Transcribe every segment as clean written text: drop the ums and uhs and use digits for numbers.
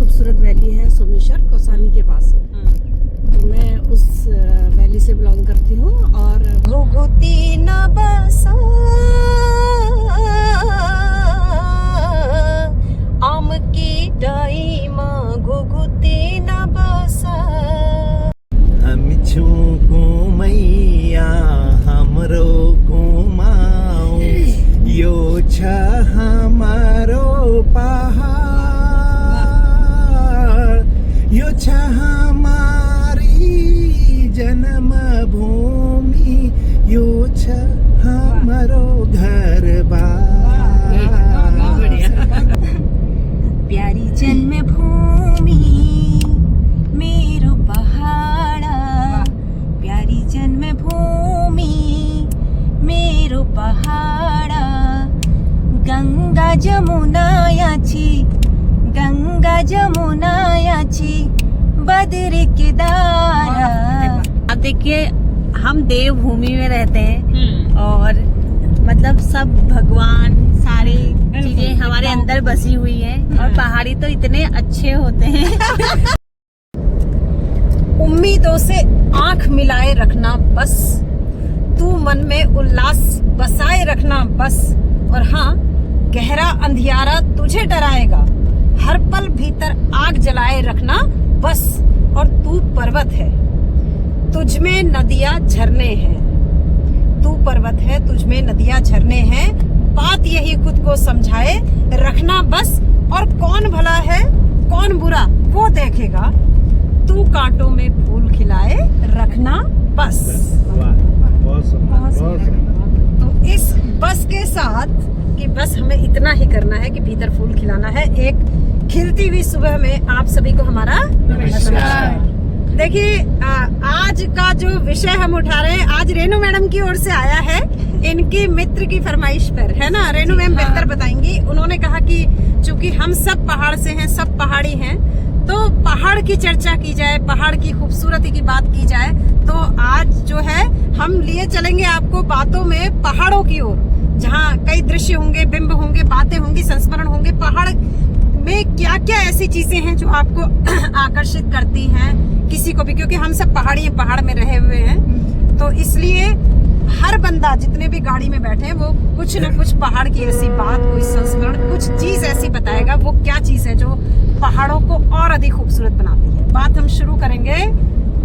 खूबसूरत वैली है सोमेश्वर कौसानी के पास। तो मैं उस वैली से बिलोंग करती हूँ। और घुघुती न बसा आम की डाई माँ घुघुती न बसा। हम को मैया हमरो घुमाओ यो छ हमारो पहाड़ यो छ हमारी जन्म भूमि यो छ हमारो घर बार। प्यारी जन्मभूमि मेरो पहाड़ा प्यारी जन्मभूमि मेरो पहाड़ा। गंगा जमुना याची बद्र केदारा। अब देखिए हम देवभूमि में रहते हैं और मतलब सब भगवान सारी चीजें हमारे अंदर बसी हुई है और पहाड़ी तो इतने अच्छे होते हैं। उम्मीदों से आंख मिलाए रखना बस, तू मन में उल्लास बसाए रखना बस। और हाँ, गहरा अंधियारा तुझे डराएगा, हर पल भीतर आग जलाए रखना बस। और तू पर्वत है तुझ में नदियां झरने हैं, तू पर्वत है तुझ में नदियां झरने हैं। बात यही खुद को समझाए रखना बस। और कौन भला है कौन बुरा वो देखेगा, तू कांटों में फूल खिलाए रखना बस। तो इस बस के साथ कि बस हमें इतना ही करना है कि भीतर फूल खिलाना है। एक खिलती हुई सुबह में आप सभी को हमारा नमस्कार। देखिए आज का जो विषय हम उठा रहे हैं आज रेनू मैडम की ओर से आया है, इनकी मित्र की फरमाइश पर, है ना रेनू मैम बेहतर बताएंगी। उन्होंने कहा कि चूंकि हम सब पहाड़ से हैं, सब पहाड़ी हैं, तो पहाड़ की चर्चा की जाए, पहाड़ की खूबसूरती की बात की जाए। तो आज जो है हम लिए चलेंगे आपको बातों में पहाड़ों की ओर, जहाँ कई दृश्य होंगे, बिंब होंगे, बातें होंगी, संस्मरण होंगे। पहाड़ में क्या क्या ऐसी चीजें हैं जो आपको आकर्षित करती हैं किसी को भी, क्योंकि हम सब पहाड़ में रहे हुए हैं। तो इसलिए हर बंदा जितने भी गाड़ी में बैठे हैं वो कुछ न कुछ पहाड़ की ऐसी बात, कोई संस्मरण, कुछ चीज ऐसी बताएगा। वो क्या चीज है जो पहाड़ों को और अधिक खूबसूरत बनाती है। बात हम शुरू करेंगे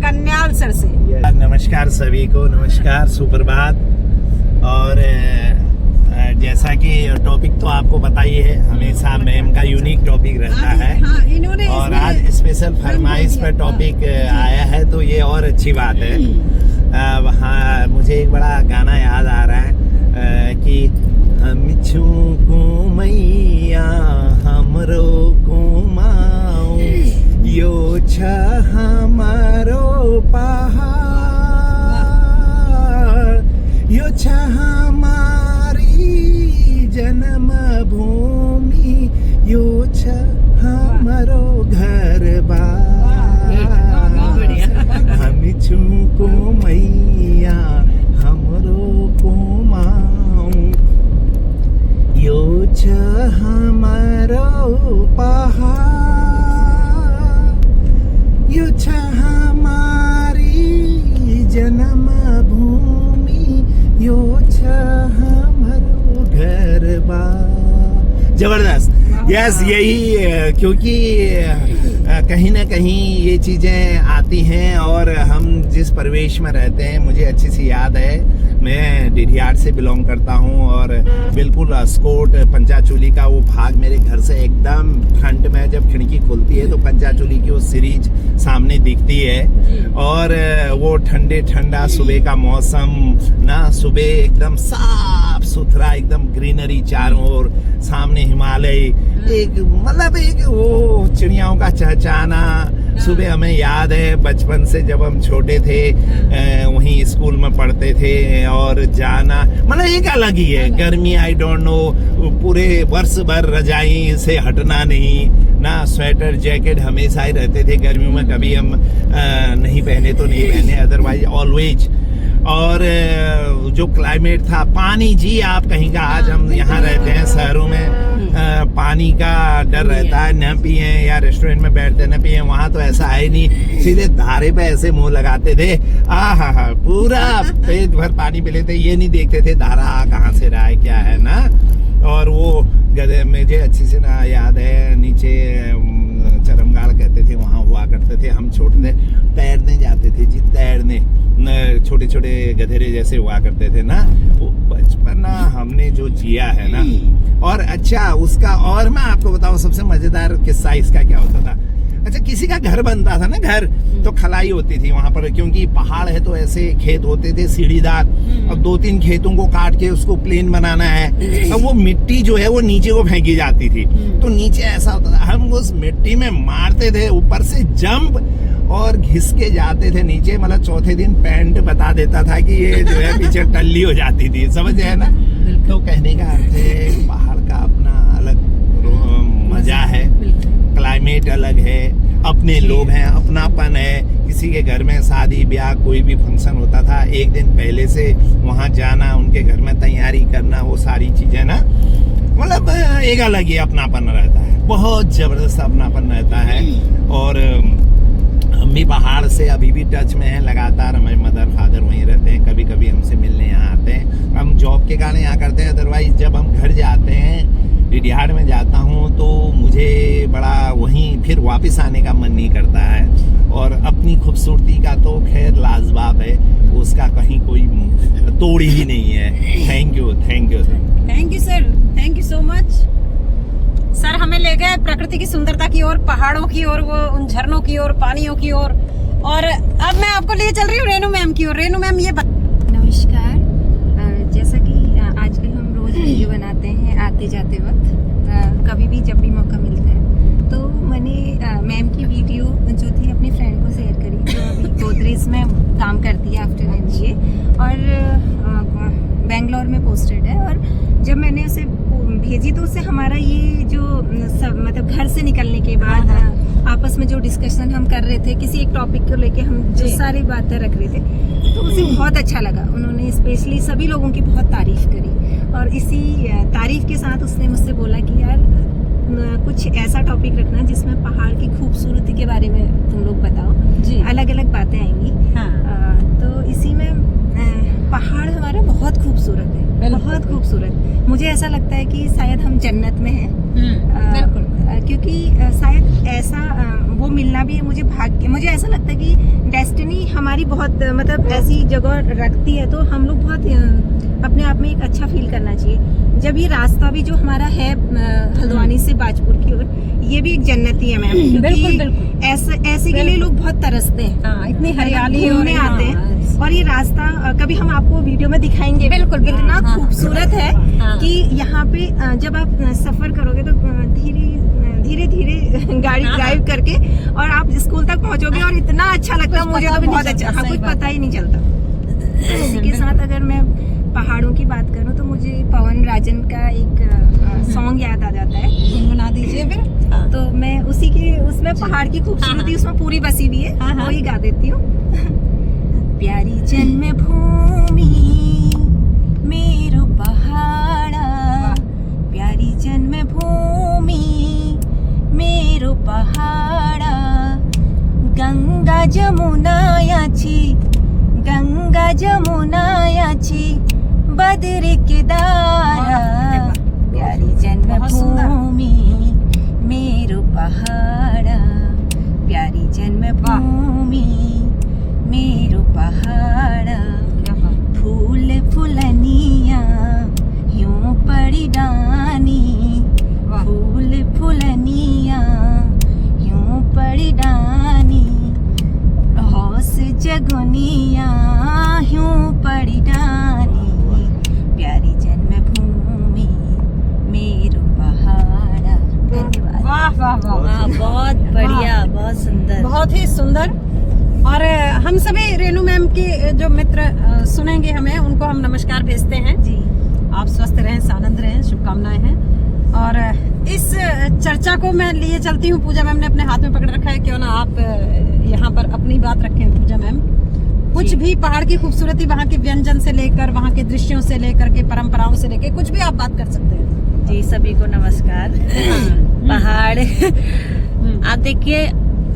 कन्याल सर से। नमस्कार सभी को, नमस्कार, सुप्रभात। और जैसा कि टॉपिक तो आपको पता ही है, हमेशा मैम का यूनिक टॉपिक रहता है। हाँ, इन्होंने और आज स्पेशल फरमाइश पर टॉपिक आया है तो ये और अच्छी बात है। हाँ, मुझे एक बड़ा गाना याद आ रहा है कि हम को मैया हमरो घुमाओ यो छ हमारो पहाड़ यो छ हमारी जन्म भूमि यो छ हमारो घर बार। हम को मैया हमरो घुमाओ यो छ हमारो पहाड़ यो छ हमारी जन्म भूमि यो छ हमारो घर बार। जबरदस्त। यस, यही, क्योंकि कहीं ना कहीं ये चीजें आती हैं और हम जिस परिवेश में रहते हैं, मुझे अच्छी सी याद है, मैं डिढियार से बिलोंग करता हूँ और बिल्कुल अस्कोट पंचाचूली का वो भाग मेरे घर से एकदम फ्रंट में जब खिड़की खुलती है तो पंचाचूली की वो सीरीज सामने दिखती है। और वो ठंडा सुबह का मौसम ना, सुबह एकदम साफ सुथरा, एकदम ग्रीनरी चारों ओर, सामने हिमालय, एक मतलब एक वो चिड़ियाओं का चहचहाना। सुबह हमें याद है बचपन से जब हम छोटे थे, वहीं स्कूल में पढ़ते थे और जाना मतलब एक अलग ही है। गर्मी आई डोंट नो, पूरे वर्ष भर रजाई से हटना नहीं ना, स्वेटर जैकेट हमेशा ही रहते थे। गर्मियों में कभी हम नहीं पहने तो नहीं पहने, अदरवाइज ऑलवेज और जो क्लाइमेट था, पानी जी आप कहीं का, आज हम यहाँ रहते हैं शहरों में, पानी का डर रहता है, न पिए या रेस्टोरेंट में बैठते न पिए। वहाँ तो ऐसा है नहीं, सीधे धारे पे ऐसे मुंह लगाते थे, हा पूरा पेट भर पानी पी लेते, ये नहीं देखते थे धारा कहाँ से रहा है क्या है ना। और वो गधे मुझे अच्छी से ना याद है, नीचे चरमगाड़ कहते थे, वहाँ हुआ करते थे। हम छोटे थे, तैरने जाते थे जी, तैरने, छोटे छोटे गधेरे जैसे हुआ करते थे ना। वो बचपन हमने जो जिया है ना। और अच्छा उसका, और मैं आपको बताऊं सबसे मजेदार किस्सा इसका क्या होता था। अच्छा, किसी का घर बनता था ना, घर तो खलाई होती थी वहां पर, क्योंकि पहाड़ है तो ऐसे खेत होते थे सीढ़ीदार। अब 2-3 खेतों को काट के उसको प्लेन बनाना है, अब वो मिट्टी जो है वो नीचे को फेंकी जाती थी। तो नीचे ऐसा होता था, हम उस मिट्टी में मारते थे, ऊपर से जंप और घिस के जाते थे नीचे। मतलब चौथे दिन पैंट बता देता था कि ये जो है पीछे टल्ली हो जाती थी, समझ है ना। तो कहने का अर्थ है, पहाड़ का अपना अलग मजा है, क्लाइमेट अलग है, अपने लोग हैं, अपनापन है। किसी के घर में शादी ब्याह कोई भी फंक्शन होता था, एक दिन पहले से वहां जाना, उनके घर में तैयारी करना, वो सारी चीजें ना, मतलब एक अलग ही अपनापन रहता है, बहुत जबरदस्त अपनापन रहता है। और हम भी पहाड़ से अभी भी टच में हैं लगातार। हमारे मदर फादर वहीं रहते हैं, कभी कभी हमसे मिलने यहाँ आते हैं। हम जॉब के कारण यहाँ करते हैं, अदरवाइज जब हम घर जाते हैं, डिडिहाड़ में जाता हूँ, तो मुझे बड़ा वहीं फिर वापस आने का मन नहीं करता है। और अपनी खूबसूरती का तो खैर लाजवाब है, उसका कहीं कोई तोड़ ही नहीं है। Thank you sir, thank you so much sir. हमें ले गए प्रकृति की सुंदरता की ओर, पहाड़ों की ओर, वो उन झरनों की ओर, पानियों की ओर। और अब मैं आपको ले चल रही हूँ रेनू मैम की ओर। रेनू मैम ये नमस्कार। जैसा कि आजकल हम रोज वीडियो बनाते हैं आते जाते वक्त, कभी भी जब भी मौका मिलता है, तो मैंने मैम की वीडियो जो थी अपनी फ्रेंड को शेयर करी, जो अभी गोदरेज में काम करती है आफ्टर MBA और बेंगलोर में पोस्टेड है। और जब मैंने उसे भेजी तो उससे हमारा ये जो सब मतलब घर से निकलने के बाद आपस में जो डिस्कशन हम कर रहे थे, किसी एक टॉपिक को लेके हम जो सारी बातें रख रहे थे, तो उसे बहुत अच्छा लगा। उन्होंने स्पेशली सभी लोगों की बहुत तारीफ करी, और इसी तारीफ के साथ उसने मुझसे बोला कि यार कुछ ऐसा टॉपिक रखना जिसमें पहाड़ की खूबसूरती के बारे में तुम लोग बताओ, अलग अलग बातें आएंगी। तो इसी में पहाड़ हमारा बहुत खूबसूरत है, बहुत खूबसूरत। मुझे ऐसा लगता है कि शायद हम जन्नत में हैं, क्योंकि शायद ऐसा वो मिलना भी है मुझे भाग्य। मुझे ऐसा लगता है कि डेस्टिनी हमारी बहुत मतलब ऐसी जगह रखती है, तो हम लोग बहुत अपने आप में एक अच्छा फील करना चाहिए। जब ये रास्ता भी जो हमारा है हल्द्वानी से बाजपुर की ओर, ये भी एक जन्नती है मैम, क्योंकि ऐसे के लिए लोग बहुत तरसते हैं, इतनी हरियाली घूमने आते हैं। और ये रास्ता कभी हम आपको वीडियो में दिखाएंगे, बिल्कुल इतना खूबसूरत है कि यहाँ पे जब आप सफर करोगे तो धीरे धीरे गाड़ी ड्राइव करके और आप स्कूल तक पहुँचोगे, और इतना अच्छा लगता है मुझे, तो बहुत अच्छा, कुछ पता ही नहीं चलता। इसी के साथ अगर मैं पहाड़ों की बात करूं तो मुझे पवन राजन का एक सॉन्ग याद आ जाता है, गुनगुना दीजिए फिर। तो मैं उसी के उसमें पहाड़ की खूबसूरती उसमें पूरी बसी भी है, वही गा देती हूँ। प्यारी जन्मभूमि मेरो पहाड़ा, प्यारी जन्मभूमि मेरो पहाड़ा, गंगा जमुना याची, गंगा जमुना याची बद्री केदारा, प्यारी जन्मभूमि मेरो पहाड़ा, प्यारी जन्मभूमि मेरो पहाड़ा। फूल फुलनिया यूं पड़ी डानी, फूल फुलनिया यूं पड़ी डानी, हौस जगुनिया यूं पड़ी डानी, प्यारी जन्मभूमि मेरो पहाड़ा। धन्यवाद। वाह वाह वाह, बहुत बढ़िया, बहुत सुंदर, बहुत ही सुंदर। और हम सभी रेनू मैम के जो मित्र सुनेंगे हमें, उनको हम नमस्कार भेजते हैं जी। आप स्वस्थ रहें, आनंद रहें, शुभकामनाएं हैं। और इस चर्चा को मैं लिए चलती हूँ, पूजा मैम ने अपने हाथ में पकड़ रखा है, क्यों ना आप यहाँ पर अपनी बात रखें पूजा मैम। कुछ भी पहाड़ की खूबसूरती, वहाँ के व्यंजन से लेकर, वहाँ के दृश्यों से लेकर के, परंपराओं से लेकर कुछ भी आप बात कर सकते हैं। जी सभी को नमस्कार। पहाड़ आप देखिए,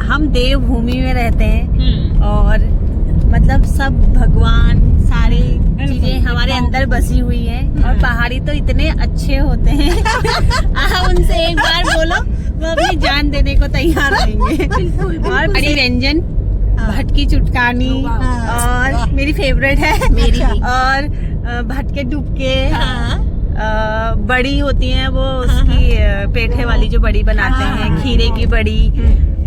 हम देवभूमि में रहते हैं और मतलब सब भगवान सारी चीजें हमारे अंदर बसी हुई हैं और पहाड़ी तो इतने अच्छे होते हैं आप उनसे एक बार बोलो वो अपनी जान देने को तैयार रहेंगे। और बड़ी व्यंजन भटकी चुटकानी और मेरी फेवरेट है मेरी, और भटके डुबके, बड़ी होती हैं वो उसकी पेठे वाली जो बड़ी बनाते हैं, खीरे की बड़ी,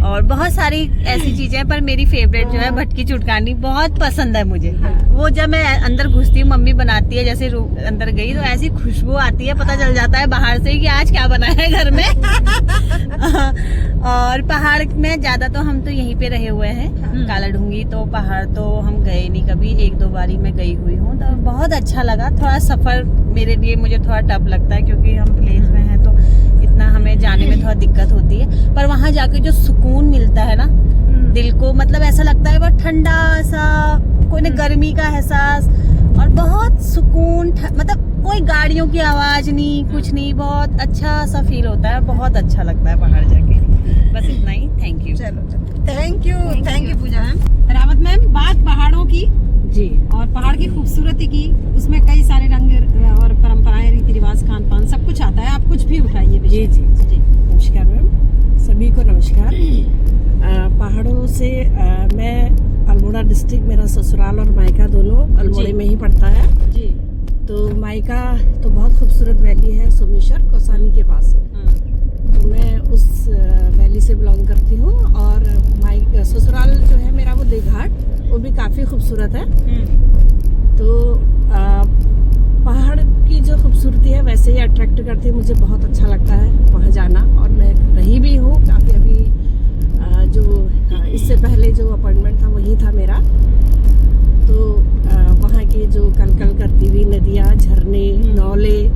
और बहुत सारी ऐसी चीजें हैं, पर मेरी फेवरेट जो है भटकी चुटकानी बहुत पसंद है मुझे। वो जब मैं अंदर घुसती हूँ, मम्मी बनाती है, जैसे अंदर गई तो ऐसी खुशबू आती है, पता चल जाता है बाहर से कि आज क्या बना है घर में। और पहाड़ में ज्यादा तो हम तो यहीं पे रहे हुए हैं, काला ढूंगी, तो पहाड़ तो हम गए नहीं कभी, एक दो बारी मैं गई हुई हूँ, तो बहुत अच्छा लगा। थोड़ा सफर मेरे लिए मुझे थोड़ा टफ लगता है क्योंकि हम प्लेस में हैं तो इतना हमें जाने में थोड़ा दिक्कत होती है, पर वहाँ जाके जो सुकून मिलता है ना दिल को, मतलब ऐसा लगता है बहुत ठंडा सा, कोई ना गर्मी का एहसास और बहुत सुकून, मतलब कोई गाड़ियों की आवाज नहीं, कुछ नहीं, बहुत अच्छा सा फील होता है, बहुत अच्छा लगता है पहाड़ जाके। बस इतना ही, थैंक यू। चलो thank you Puja ma'am. Rawat ma'am, बात पहाड़ों की जी, और पहाड़ की खूबसूरती की, उसमें कई सारे रंग और परंपराएं, रीति रिवाज, खान पान सब कुछ आता है, आप कुछ भी उठाइए। जी जी जी, नमस्कार मैम, सभी को नमस्कार। पहाड़ों से मैं अल्मोड़ा डिस्ट्रिक्ट, मेरा ससुराल और मायका दोनों अल्मोड़े में ही पड़ता है जी। तो मायका तो बहुत खूबसूरत वैली है सोमेश्वर कौसानी के पास, तो मैं उस वैली से बिलोंग करती हूँ। और ससुराल जो है मेरा वो देवघाट, वो भी काफ़ी खूबसूरत है। तो पहाड़ की जो खूबसूरती है वैसे ही अट्रैक्ट करती है, मुझे बहुत अच्छा लगता है वहाँ जाना, और मैं रही भी हूँ काफ़ी। अभी जो इससे पहले जो अपॉइंटमेंट था वही था मेरा, तो वहाँ की जो कलकल करती हुई नदियाँ, झरने, नौले,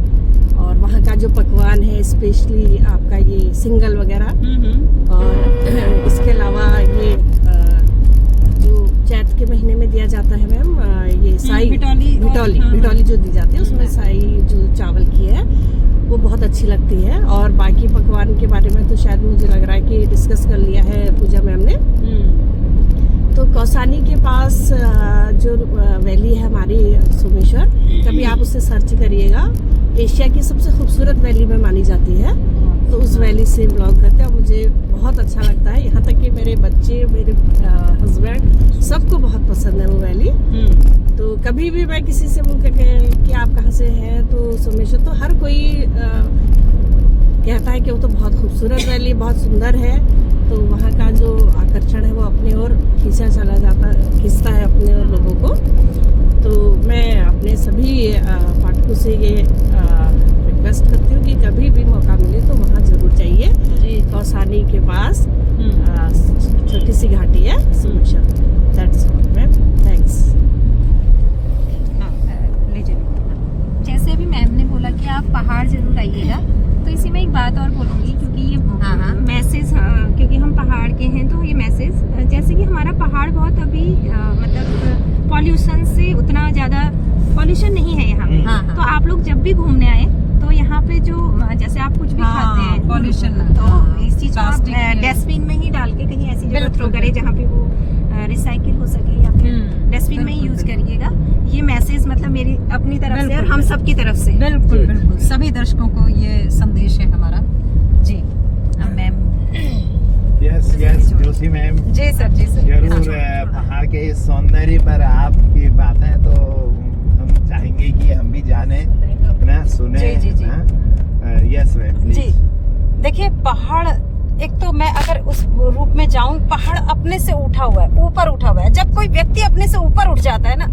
और वहाँ का जो पकवान है स्पेशली आपका ये सिंगल वगैरह, और इसके अलावा ये जो चैत के महीने में दिया जाता है मैम, ये साई भिटौली जो दी जाती है, उसमें साई जो चावल की है वो बहुत अच्छी लगती है। और बाकी पकवान के बारे में तो शायद मुझे लग रहा है कि डिस्कस कर लिया है पूजा मैम ने। तो कौसानी के पास जो वैली है हमारी सोमेश्वर, कभी आप उसे सर्च करिएगा, एशिया की सबसे खूबसूरत वैली में मानी जाती है। तो उस वैली से बिलोंग करते हैं, मुझे बहुत अच्छा लगता है। यहाँ तक कि मेरे बच्चे, मेरे हस्बैंड, सबको बहुत पसंद है वो वैली। तो कभी भी मैं किसी से पूछ कि आप कहाँ से हैं, तो सोमेश्वर, तो हर कोई कहता है कि वो तो बहुत खूबसूरत वैली, बहुत सुंदर है। तो वहाँ का जो आकर्षण है वो अपने ओर खींचता है अपने और लोगों को। तो मैं अपने सभी पाठकों से ये रिक्वेस्ट करती हूँ कि कभी भी मौका मिले तो वहाँ जरूर जाइए। कौसानी के पास छोटी सी घाटी है Someshwar. That's all ma'am, thanks. जैसे अभी मैम ने बोला कि आप पहाड़ जरूर आइएगा, तो इसी में एक बात और बोलूँगी, क्योंकि ये मैसेज, क्योंकि हम पहाड़ के हैं, तो ये मैसेज, जैसे कि हमारा पहाड़ बहुत अभी मतलब पॉल्यूशन से उतना ज़्यादा पॉल्यूशन नहीं है यहाँ पे। तो आप लोग जब भी घूमने आए तो यहाँ पे जो जैसे आप कुछ भी खाते हैं पॉल्यूशन, तो इस चीज़ को आप डस्टबिन में ही डाल के कहीं ऐसी जगह थ्रो करें जहाँ पे वो रिसाइकिल हो सके, या फिर डस्टबिन में ही यूज करिएगा। ये मैसेज मतलब मेरी अपनी तरफ से और हम सब की तरफ से। बिल्कुल बिल्कुल, सभी दर्शकों को ये संदेश है हमारा। जी मैम। यस ज्योति मैम, जी सर, जी सर। जरूर पहाड़ के इस सौंदर्य पर आपकी बातें तो हम चाहेंगे कि हम भी जाने ना, सुने। जी। Yes ma'am, please. जी देखिए, पहाड़ एक तो मैं अगर उस रूप में जाऊं, पहाड़ अपने से उठा हुआ है, ऊपर उठा हुआ है। जब कोई व्यक्ति अपने से ऊपर उठ जाता है ना,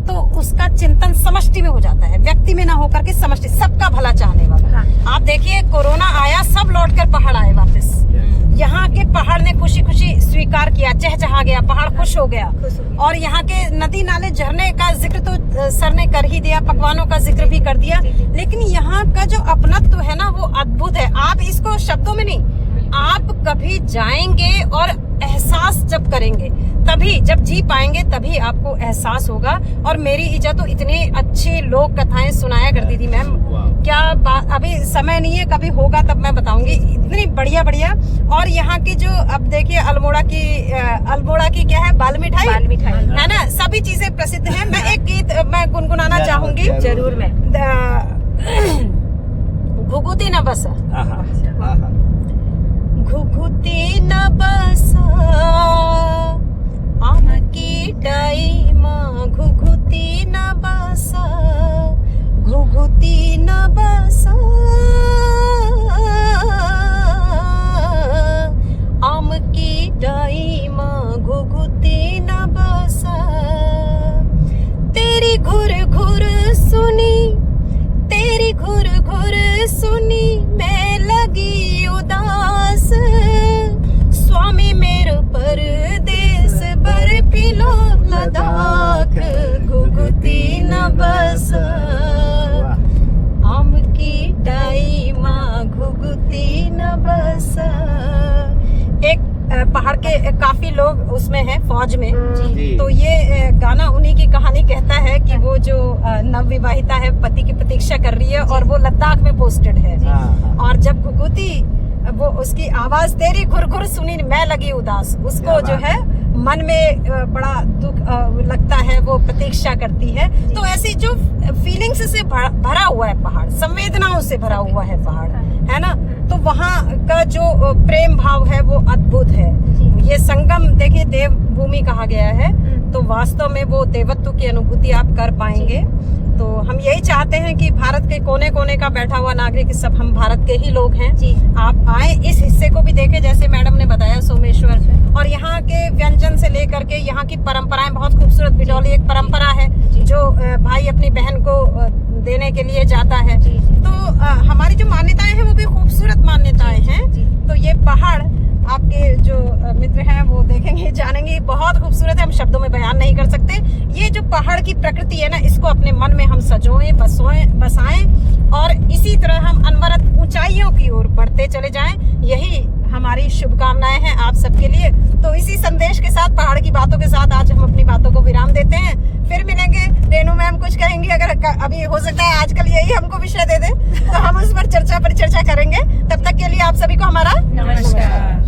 तो उसका चिंतन समष्टि में हो जाता है, व्यक्ति में ना होकर के समष्टि, सबका भला चाहने वाला। आप देखिए, कोरोना आया, सब लौटकर पहाड़ आए वापस। यहाँ के पहाड़ ने खुशी खुशी स्वीकार किया, चहचहा गया, पहाड़ खुश हो गया। और यहाँ के नदी नाले झरने का जिक्र तो सर ने कर ही दिया, पकवानों का जिक्र भी कर दिया, लेकिन यहाँ का जो अपनत्व है ना, वो अद्भुत है। आप इसको शब्दों में नहीं, आप कभी जाएंगे और एहसास एहसास जब करेंगे, तभी जब जी पाएंगे तभी आपको एहसास होगा। और मेरी ईजा तो इतने अच्छे लोग कथाएं सुनाया करती थी मैम, क्या बात, अभी समय नहीं है, कभी होगा तब मैं बताऊंगी, इतनी बढ़िया बढ़िया। और यहाँ की जो अब देखिए अल्मोड़ा की क्या है, बाल मिठाई है ना, सभी चीजें प्रसिद्ध हैं। मैं एक गीत मैं गुनगुनाना चाहूंगी जरूर मैं। घुघुती न बसा, आहा। घुघुती न बसा आम की टाइमा, घुघुती न बसा, घुघुती न बसा आम की टाइमा, घुघुती न बसा। तेरी घुर घुर सुनी, तेरी घुर घुर सुनी, मैं लगी उदास, स्वामी मेरे परदेस बर पिलो लद्दाख, घुघुती न बस आम की टाइमा, घुघुती न बस। एक पहाड़ के काफी लोग उसमें हैं, फौज में। जी। तो ये गाना उन्हीं की कहानी कहता है कि वो जो नवविवाहिता है, पति की प्रतीक्षा कर रही है और वो लद्दाख में पोस्टेड है। और जब घुघुती वो उसकी आवाज तेरी घुरघुर सुनी मैं लगी उदास, उसको जो है मन में बड़ा दुख लगता है, वो प्रतीक्षा करती है। तो ऐसी जो फीलिंग्स से भरा हुआ है पहाड़, संवेदनाओं से भरा हुआ है पहाड़, है ना। तो वहाँ का जो प्रेम भाव है वो अद्भुत है। ये संगम देखिए देव भूमि कहा गया है, तो वास्तव में वो देवत्व की अनुभूति आप कर पाएंगे। तो हम यही चाहते हैं कि भारत के कोने कोने का बैठा हुआ नागरिक, सब हम भारत के ही लोग हैं जी। आप आए, इस हिस्से को भी देखें, जैसे मैडम ने बताया सोमेश्वर, और यहाँ के व्यंजन से लेकर के यहाँ की परंपराएं बहुत खूबसूरत। बिडौली एक परंपरा है जो भाई अपनी बहन को देने के लिए जाता है। तो हमारी जो मान्यताएं हैं वो भी खूबसूरत मान्यताएं हैं। तो ये पहाड़ आपके जो मित्र हैं वो देखेंगे, जानेंगे, बहुत खूबसूरत है, हम शब्दों में बयान नहीं कर सकते। ये जो पहाड़ की प्रकृति है ना, इसको अपने मन में हम सजोएं, बसाएं और इसी तरह हम अनवरत ऊंचाइयों की ओर बढ़ते चले जाएं। यही हमारी शुभकामनाएं हैं आप सबके लिए। तो इसी संदेश के साथ, पहाड़ की बातों के साथ आज हम अपनी बातों को विराम देते हैं। फिर मिलेंगे, रेनू मैम कुछ कहेंगी, अगर अभी हो सकता है आजकल यही हमको विषय दे दे तो हम उस पर परिचर्चा करेंगे। तब तक के लिए आप सभी को हमारा नमस्कार।